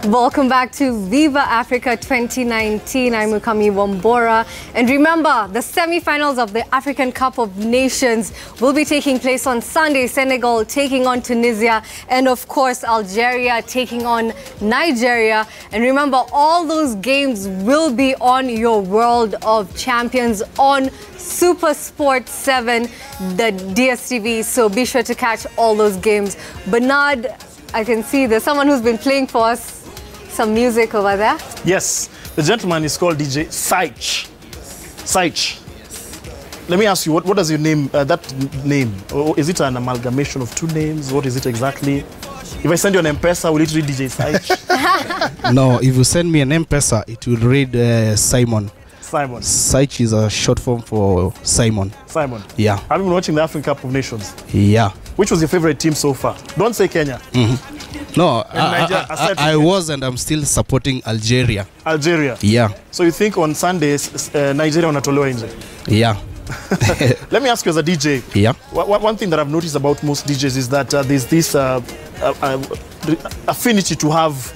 Welcome back to Viva Africa 2019. I'm Mukami Wambora. And remember, the semi-finals of the African Cup of Nations will be taking place on Sunday. Senegal taking on Tunisia, and of course, Algeria taking on Nigeria. And remember, all those games will be on your World of Champions on Super Sport 7, the DSTV. So be sure to catch all those games. Bernard, I can see there's someone who's been playing for us some music over there. Yes, the gentleman is called DJ Saich. Saich. Let me ask you, what does your name, that name, or is it an amalgamation of two names? What is it exactly? If I send you an M-Pesa, will it read DJ Saich? No, if you send me an M-Pesa, it will read Simon. Simon. Saich is a short form for Simon. Simon. Yeah. Have you been watching the African Cup of Nations? Yeah. Which was your favorite team so far? Don't say Kenya. No, I was, and I'm still supporting Algeria. Algeria? Yeah. So you think on Sundays, Nigeria wanatolewa nje? Yeah. Let me ask you as a DJ. Yeah. One thing that I've noticed about most DJs is that there's this affinity to have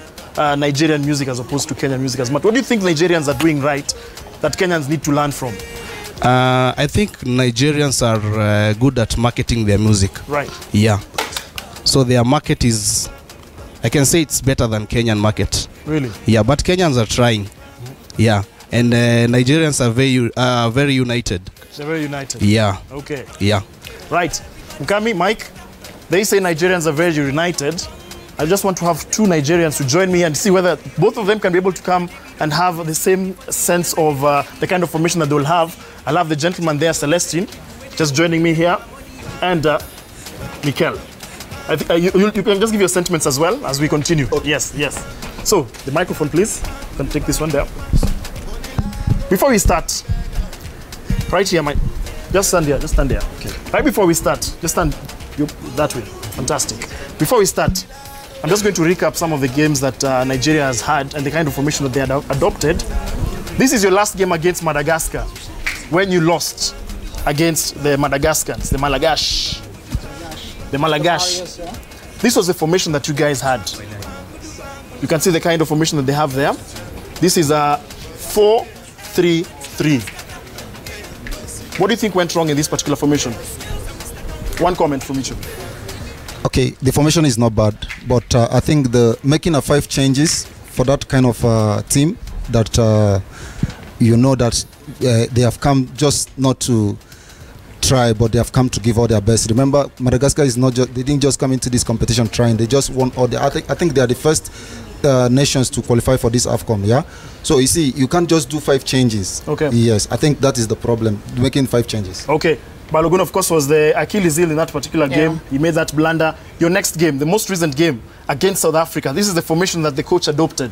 Nigerian music as opposed to Kenyan music as much. What do you think Nigerians are doing right that Kenyans need to learn from? I think Nigerians are good at marketing their music. Right. Yeah. So their market is, I can say it's better than Kenyan market. Really? Yeah, but Kenyans are trying. Yeah. And Nigerians are very united. They're very united? Yeah. Okay. Yeah. Right. Mukami, Mike, they say Nigerians are very united. I just want to have two Nigerians to join me and see whether both of them can be able to come and have the same sense of the kind of formation that they will have. I'll have the gentleman there, Celestine, just joining me here, and Mikel. I think you can just give your sentiments as well as we continue. Okay. Yes, yes. So, the microphone, please. You can take this one there. Before we start, right here, Mike. Just stand here. Just stand there. Okay. Right before we start, just stand that way. Fantastic. Before we start, I'm just going to recap some of the games that Nigeria has had and the kind of formation that they had adopted. This is your last game against Madagascar, when you lost against the Madagascans, the Malagash. The Malagash. This was the formation that you guys had. You can see the kind of formation that they have there. This is a 4-3-3. What do you think went wrong in this particular formation? One comment from each of you. Okay, the formation is not bad, but I think the making a 5 changes for that kind of team that you know that they have come just not to try, but they have come to give all their best. Remember, Madagascar is not just, they didn't just come into this competition trying, they just won all the, I think they are the first nations to qualify for this AFCON, yeah? So you see, you can't just do 5 changes. Okay. Yes, I think that is the problem, making 5 changes. Okay. Balogun, of course, was the Achilles heel in that particular game. He made that blunder. Your next game, the most recent game against South Africa, this is the formation that the coach adopted.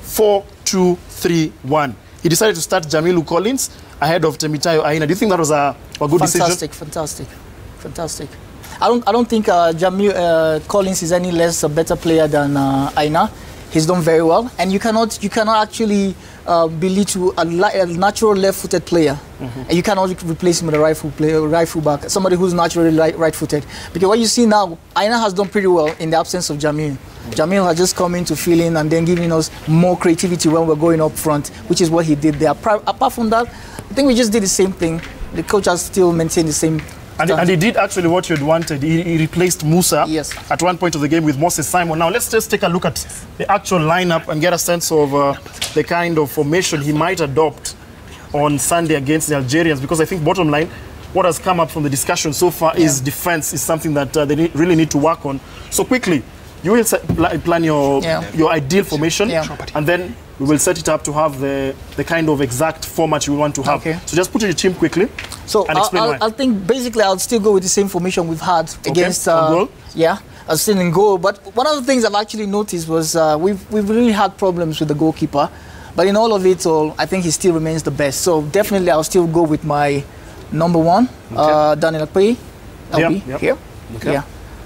4-2-3-1. He decided to start Jamilu Collins ahead of Temitayo Aina. Do you think that was a good decision? Fantastic. I don't think Jamilu Collins is any less a better player than Aina. He's done very well, and you cannot actually belittle a natural left-footed player, and you cannot replace him with a right fullback, somebody who's naturally right-footed. Because what you see now, Aina has done pretty well in the absence of Jamil. Jamil has just come in to fill in and then giving us more creativity when we're going up front, which is what he did there. Apart from that, I think we just did the same thing. The coach has still maintained the same. And he did actually what you'd wanted. He replaced Musa at one point of the game with Moses Simon. Now let's just take a look at the actual lineup and get a sense of the kind of formation he might adopt on Sunday against the Algerians, because I think bottom line, what has come up from the discussion so far is defense is something that they really need to work on. So quickly, you will plan your ideal formation, and then we will set it up to have the kind of exact format you want to have. Okay. So just put in your team quickly. So and explain why. I think basically I'll still go with the same formation we've had against. Goal? Yeah, I'll still in goal. But one of the things I've actually noticed was we've really had problems with the goalkeeper. But in all of it all, I think he still remains the best. So definitely I'll still go with my number 1, Daniel Akpeyi. Here. Okay. Yeah.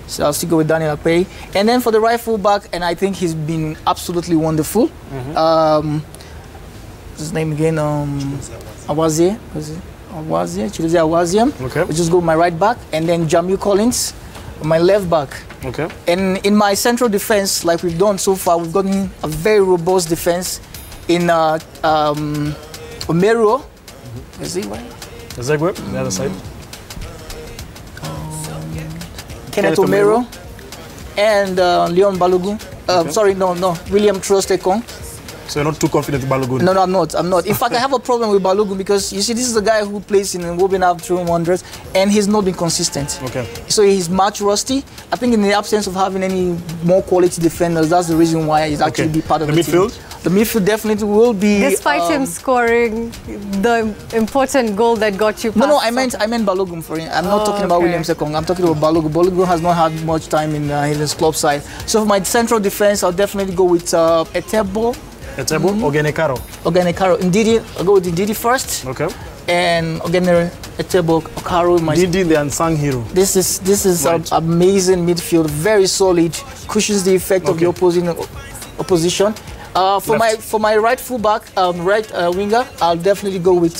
So I'll still go with Daniel Akpeyi. And then for the right full back, and I think he's been absolutely wonderful. What's his name again? Awazie. Chidozie Awazie. Okay. We just go with my right back, and then Jamil Collins, my left back. Okay. And in my central defense, like we've done so far, we've gotten a very robust defense in Omero. Is he right? Ezegwe, the other side. Kenneth Omero and Leon Balogun. Okay. Sorry, no, William Trostekong. So you're not too confident with Balogun? No, I'm not. In fact, I have a problem with Balogun because, you see, this is a guy who plays in Wobinav 300 and he's not been consistent. Okay. So he's match rusty. I think in the absence of having any more quality defenders, that's the reason why he's actually be part of the midfield? team. The midfield definitely will be... Despite him scoring the important goal that got you past. No, I meant Balogun for him. I'm not talking about William Sekong. I'm talking about Balogun. Balogun has not had much time in his club side. So for my central defense, I'll definitely go with Etebo, Ogenekaro. Ndidi, I'll go with Ndidi first. Okay. And Etebo, Okaro. Ndidi, the unsung hero. This is right. An amazing midfield, very solid, cushions the effect of the opposition. For my right fullback, right winger, I'll definitely go with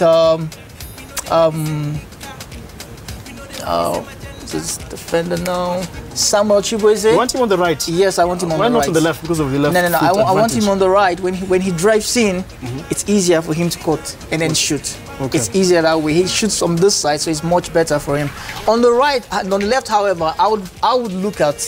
this defender now, Samuel Chibueze. You want him on the right? Yes, I want him on the right. Why not on the left? Because of the left. No. I want him on the right. When he drives in, it's easier for him to cut and then shoot. Okay. It's easier that way. He shoots on this side, so it's much better for him. On the right, on the left, however, I would look at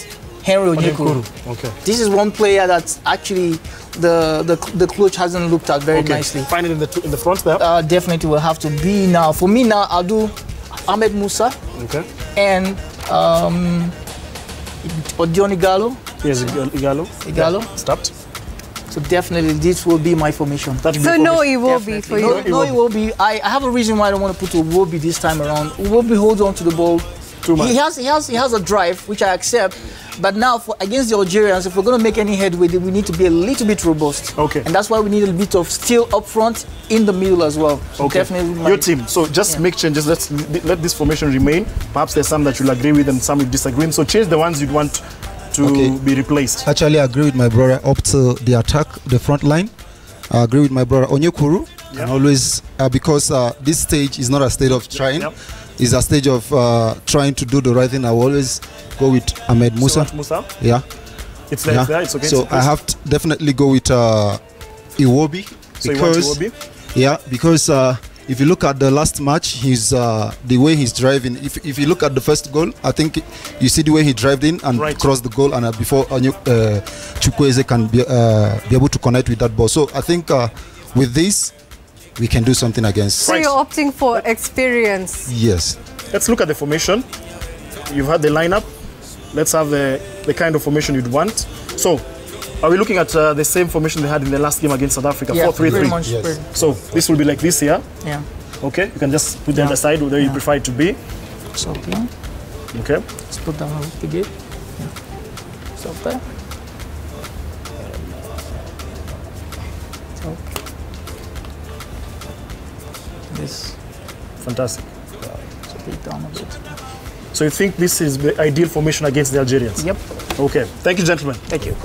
Henry Onyekuru. Okay. This is one player that actually the coach hasn't looked at very nicely. Find it in the front there. Definitely will have to be now. For me now, I'll do Ahmed Musa. Okay. And Odion Igalo. Yes, Igalo. Stopped. So definitely this will be my formation. So no Iwobi for you. No Iwobi. I have a reason why I don't want to put Iwobi this time around. Iwobi holds on to the ball too much. He has a drive, which I accept. But now, against the Algerians, if we're going to make any headway, we need to be a little bit robust. Okay. And that's why we need a bit of steel up front, in the middle as well. So okay. Definitely your team. So just make changes. Let this formation remain. Perhaps there's some that you'll agree with and some you disagree with. So change the ones you'd want to be replaced. Actually, I agree with my brother up to the attack, the front line. I agree with my brother Onyekuru. Yeah. And always, because this stage is not a stage of trying. Yep. It's a stage of trying to do the right thing. I will always go with Ahmed Musa. Yeah. It's there, there. It's okay. So I have to definitely go with Iwobi. So you want Iwobi? Yeah, because if you look at the last match, he's the way he's driving. If you look at the first goal, I think you see the way he drove in and crossed the goal, and before Chukwueze can be able to connect with that ball. So I think with this, we can do something against. So you're opting for experience? Yes. Let's look at the formation. You've had the lineup. Let's have the kind of formation you'd want. So, are we looking at the same formation they had in the last game against South Africa? Yeah, 4-3-3. Yes. So, this will be like this here? Yeah. Okay, you can just put them aside where you prefer it to be. So, yeah. Okay. Let's put down the gate. Yeah. So, there. So. This. Fantastic. So, take down a bit. So you think this is the ideal formation against the Algerians? Yep. Okay. Thank you, gentlemen. Thank you.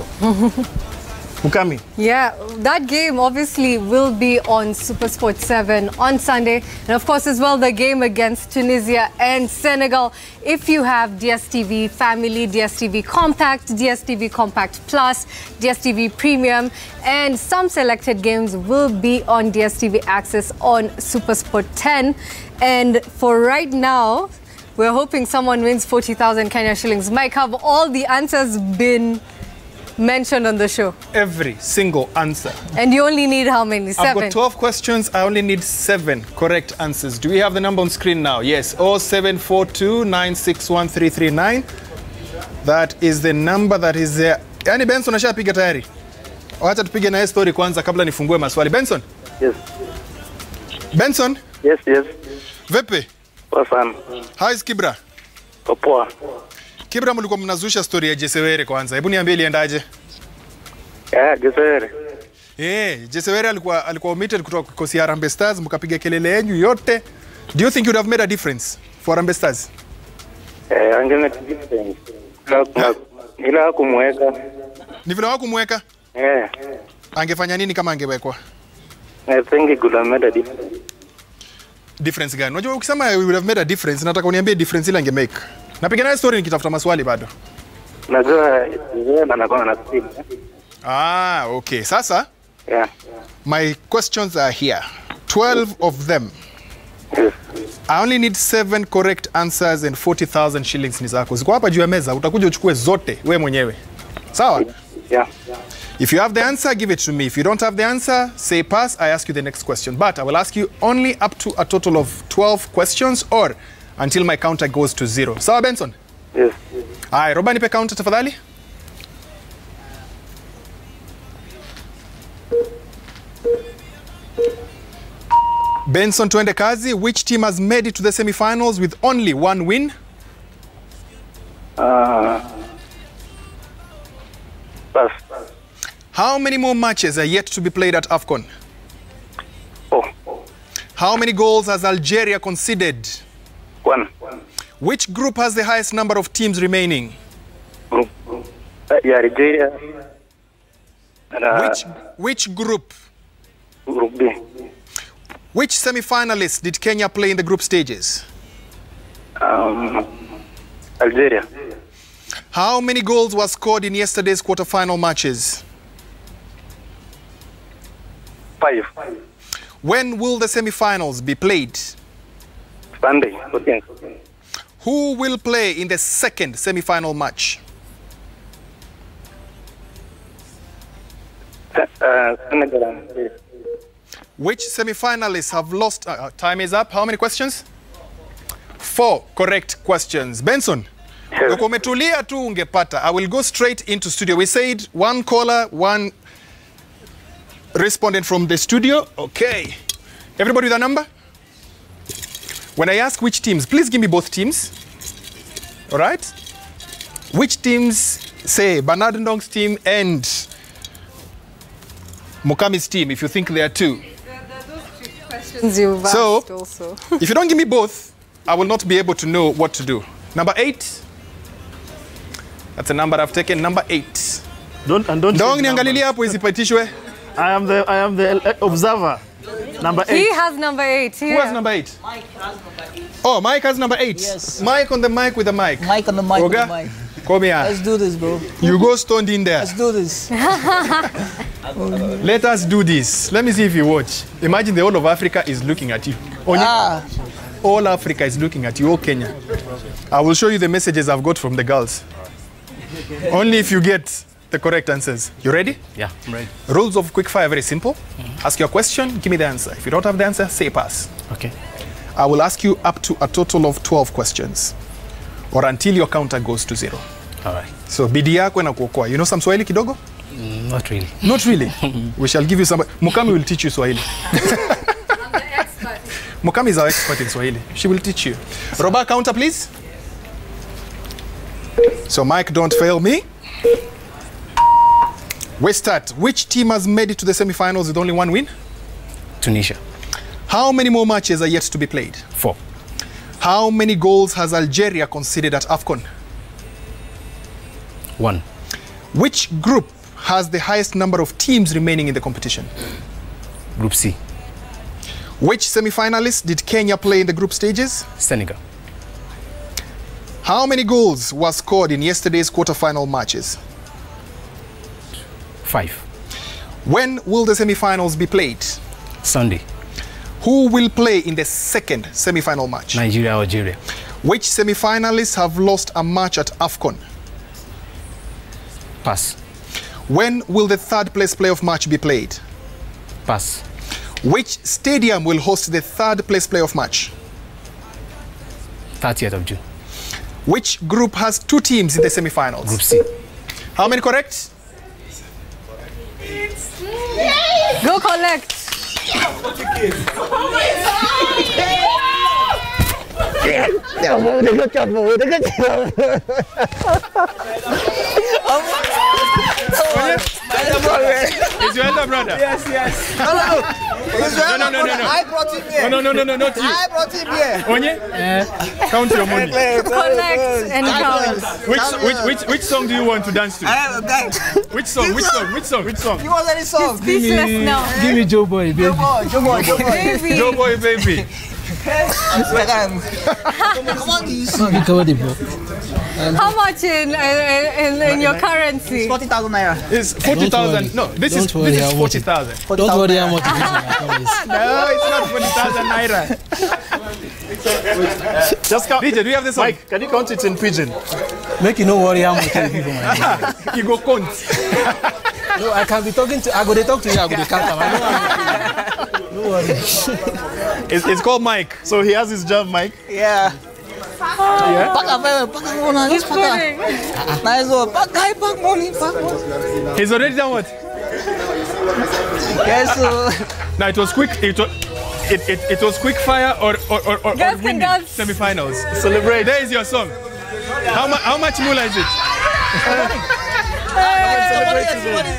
Mukami. Yeah, that game obviously will be on SuperSport 7 on Sunday. And of course as well the game against Tunisia and Senegal. If you have DSTV Family, DSTV Compact, DSTV Compact Plus, DSTV Premium, and some selected games will be on DSTV Access on SuperSport 10. And for right now, we're hoping someone wins 40,000 Kenya shillings. Mike, have all the answers been mentioned on the show? Every single answer. And you only need how many? 7? I've got 12 questions. I only need 7 correct answers. Do we have the number on screen now? Yes. 0742961339. That is the number that is there. Yani Benson ashapiga tayari. Wacha tupige na story kwanza kabla nifungue maswali. Benson? Yes. Benson? Yes, yes. Vipi? Poa sana. How is Kibra? Poa. Kibra, mlikuwa mnazusha story ya Jesewere kwanza. Hebu niambie iliendaje? Jesewere. Jesewere alikuwa omitted kutoka kikosi ya Harambee Stars, mkapiga kelele yenu yote. Do you think you would have made a difference for Harambee Stars? I'm going to make a difference. Ila kumweka. Ni vile hawakumweka? Yeah. Angefanya nini kama angewekwa? I think it could have made a difference. Difference gani? Unajua ukisema we would have made a difference, nataka uniambie difference ile angemake. Napiga naye story nikitafuta maswali bado. Najua yeye anakuwa na speed. Ah, okay. Sasa? Yeah. My questions are here. 12 of them. Yes. I only need 7 correct answers and 40,000 shillings ni zako. Ziko hapa juu ya meza, utakuja uchukue zote wewe mwenyewe. Sawa? Yeah. If you have the answer, give it to me. If you don't have the answer, say pass. I ask you the next question. But I will ask you only up to a total of 12 questions or until my counter goes to 0. Sawa, Benson? Yes. Aye, Roba nipe counter tafadhali. Benson, tuende kazi. Which team has made it to the semi-finals with only 1 win? Pass. How many more matches are yet to be played at AFCON? Oh. How many goals has Algeria conceded? 1. Which group has the highest number of teams remaining? Group. Yeah, Algeria. Which group? Group B. Which semi-finalists did Kenya play in the group stages? Algeria. How many goals were scored in yesterday's quarter-final matches? 5. When will the semi-finals be played? Sunday. Okay. Who will play in the second semi-final match? Senegal. Which semi-finalists have lost? Time is up. How many questions? 4 correct questions. Benson, uko umetulia tu ungepata. I will go straight into studio. We said 1 caller, 1 respondent from the studio. Okay. Everybody with a number? When I ask which teams, please give me both teams. All right? Which teams, say Bernard Ndong's team and Mukami's team, if you think there are 2. You've So, asked also. if you don't give me both, I will not be able to know what to do. Number 8. That's a number I've taken. Number 8. Don't niangalilia hapo isipitishwe. I am the observer. Number 8. He has number 8. Who has number 8? Mike has number 8. Oh, Mike has number 8. Yes. Mike on the mic with the mic. Mike on the mic. Oga, On the mic. come here. Let's do this, bro. You go stoned in there. Let's do this. Let us do this. Let me see if you watch. Imagine the whole of Africa is looking at you. All Africa is looking at you, all Kenya. I will show you the messages I've got from the girls. Only if you get the correct answers. You ready? Yeah, I'm ready. Rules of quickfire are very simple. Ask your question, give me the answer. If you don't have the answer, say pass. Okay. I will ask you up to a total of 12 questions or until your counter goes to 0. All right. So bidii yako na kuokoa. You know some Swahili kidogo? Not really. Not really. We shall give you some. Mukami will teach you Swahili. I'm the expert. Mukami is our expert in Swahili. She will teach you. Roba, counter please. So Mike, don't fail me. We start. Which team has made it to the semi-finals with only 1 win? Tunisia. How many more matches are yet to be played? 4. How many goals has Algeria conceded at AFCON? 1. Which group has the highest number of teams remaining in the competition? Group C. Which semi-finalists did Kenya play in the group stages? Senegal. How many goals were scored in yesterday's quarter-final matches? 5. When will the semi-finals be played? Sunday. Who will play in the second semi-final match? Nigeria, Algeria. Which semi-finalists have lost a match at AFCON? Pass. When will the third place playoff match be played? Pass. Which stadium will host the third place playoff match? 30th of June. Which group has 2 teams in the semi-finals? Group C. How many correct? Go collect. Is your elder brother? Yes. No. I brought him here. No, not you. I brought him here. Onye? Count your money. Collect and count. Which song do you want to dance to? I have a guy. Which song? You want any song? Speechless now. Give me Joe Boy, baby. Joe boy. Baby. Joe Boy, baby. Come on, these. How much in your currency? 40,000 naira. It's 40,000. No, this is 40,000. Don't worry how much it is. No, it's not 40,000 naira. Just count. DJ, do you have this song? Mike, can you count it in pigeon? Make you no worry how much it is. You go count. No, I can be talking to. I go to talk to you. I go to count. No worry. It's called Mike. So he has his job, Mike. Yeah. Pack money. Nice one. Pack money. He's already done what? Yes. Now it was quick. It was quick fire or Guys can winning dance. semifinals. Celebrate. There is your song. How much mula is it?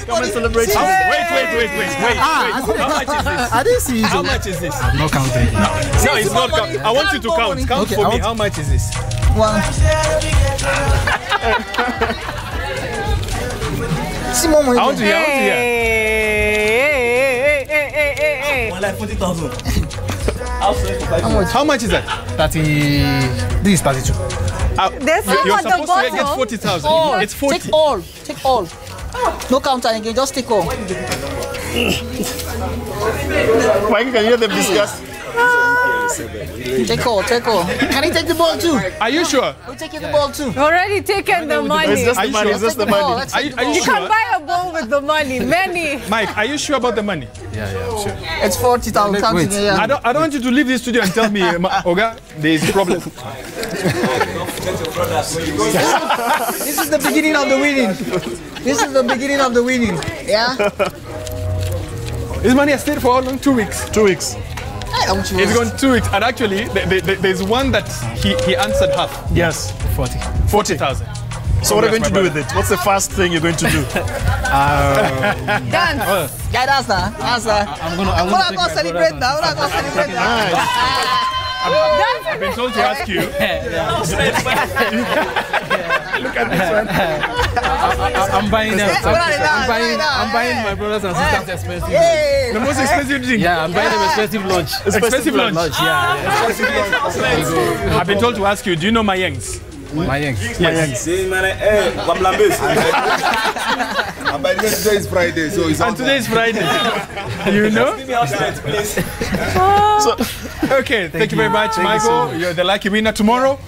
Come and celebrate. Wait. How much is this? I didn't see you. How much is this? I'm not counting. No, it's not count. I want you to count. Count for me. How much is this? One. See more money. I want to hear. Hey. Like 40,000. How much is that? 30. This is 32. There's some You're at the supposed to get bottom. 40,000. It's 40. Take all. No counter again, just take all. Mike, can you hear them discuss? Take all. Can he take the ball too? Are you sure? We'll take the ball too. We've already taken the money. It's just Are the you money. sure? It's just the Take the ball, money. let's Are take you the ball. You can sure? buy a ball with the money. Many. Mike, are you sure about the money? Yeah, I'm sure. It's 40,000. Counting here. I don't want you to leave this studio and tell me, Oga, there is a problem. This is the beginning of the winning. Yeah? This money has stayed for how long? 2 weeks. 2 weeks. It's gone 2 weeks. And actually, there's one that he answered half. Yes. 40,000. So what are you going to do with it? What's the first thing you're going to do? Dance. Guy, dance now. I'm gonna Go celebrate now. I've been told to ask you. Look at this one. I'm buying them. I'm buying my brothers and sisters expensive. The most expensive drink. Yeah, I'm buying them expensive lunch. Expensive lunch. Yeah. I've been told to ask you, do you know Mayengs? My yanks. Yes. Today is Friday, so it's And today is Friday. You know? Okay, thank you very much, Michael. You're the lucky winner tomorrow.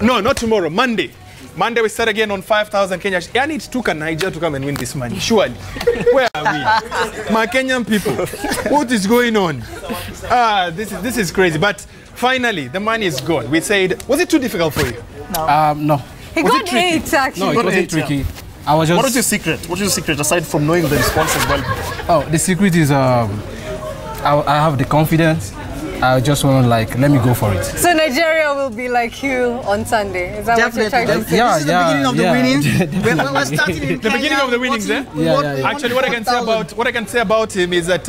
No, not tomorrow, Monday. Monday we start again on 5,000 Kenya. I need Tuka Niger to come and win this money, surely. Where are we? My Kenyan people, what is going on? This is crazy. But finally, the money is gone. We said, was it too difficult for you? No. He got 8 actually. No, it wasn't tricky. I was just. What is your secret? What is your secret aside from knowing the response as well? Oh, the secret is I have the confidence. I just want to let me go for it. So Nigeria will be like you on Sunday. Is that what you're trying to say? Yeah, This is the beginning of the winning. We're starting in The beginning of the winnings, eh? Yeah. Actually, what I can say about him is that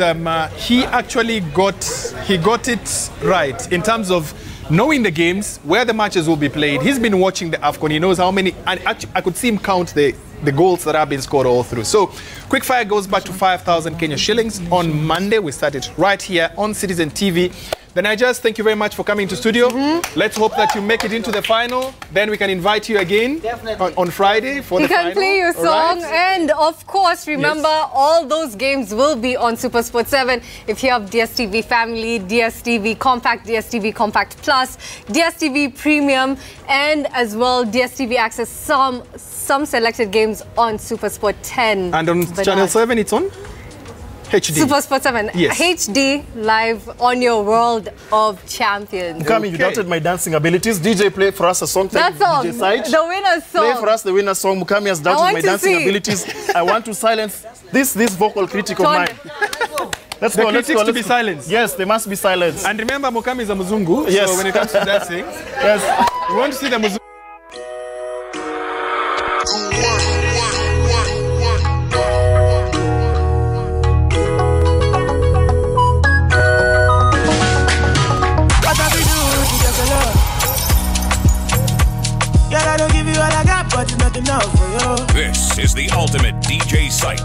he actually got it right in terms of knowing the games, where the matches will be played. He's been watching the AFCON. He knows how many, and actually, I could see him count the goals that have been scored all through. So, Quickfire goes back to 5,000 Kenya shillings. On Monday, we started right here on Citizen TV. The Nigers, thank you very much for coming to studio. Let's hope that you make it into the final. Then we can invite you again on Friday for the final. You can play your song. Right? And of course, remember, all those games will be on Super Sport 7. If you have DSTV Family, DSTV Compact, DSTV Compact Plus, DSTV Premium, and as well DSTV Access, some selected games on Super Sport 10. And on Channel 7, it's on HD. Super Sport 7. Yes. HD live on your World of Champions. Mukami, you doubted my dancing abilities. DJ, play for us a song. That song, DJ Side. the winner's song. Play for us the winner's song. Mukami has doubted my dancing abilities. I want to silence this vocal critic of mine. Let's The go. Let's critics go. to be silenced. Yes, they must be silenced. And remember, Mukami is a Muzungu. Yes. So when it comes to dancing, Yes. we want to see the Muzungu. Work. is the ultimate DJ Seich.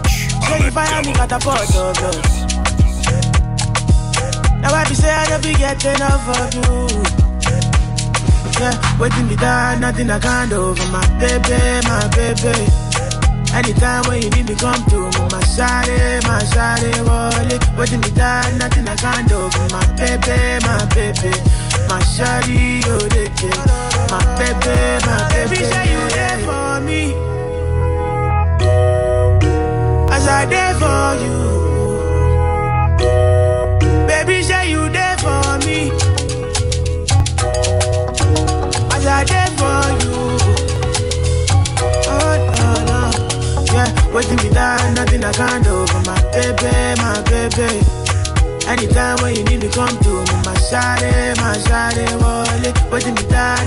Now I be say I never get enough of you. Yeah, waiting me down, nothing I can't do for my baby, my baby. Anytime when you need me, come to me, my shawty, wallet. Waiting me down, nothing I can't do for my baby, my baby. My shawty, you the kid. My baby, my baby. Say you there for me, as I there for you. Baby, say you there for me, as I there for you. Oh, no, no. Yeah, waiting me down, nothing I can't do for my baby, my baby. Anytime when you need me, come to me, my shawty, wallet. Waiting me down.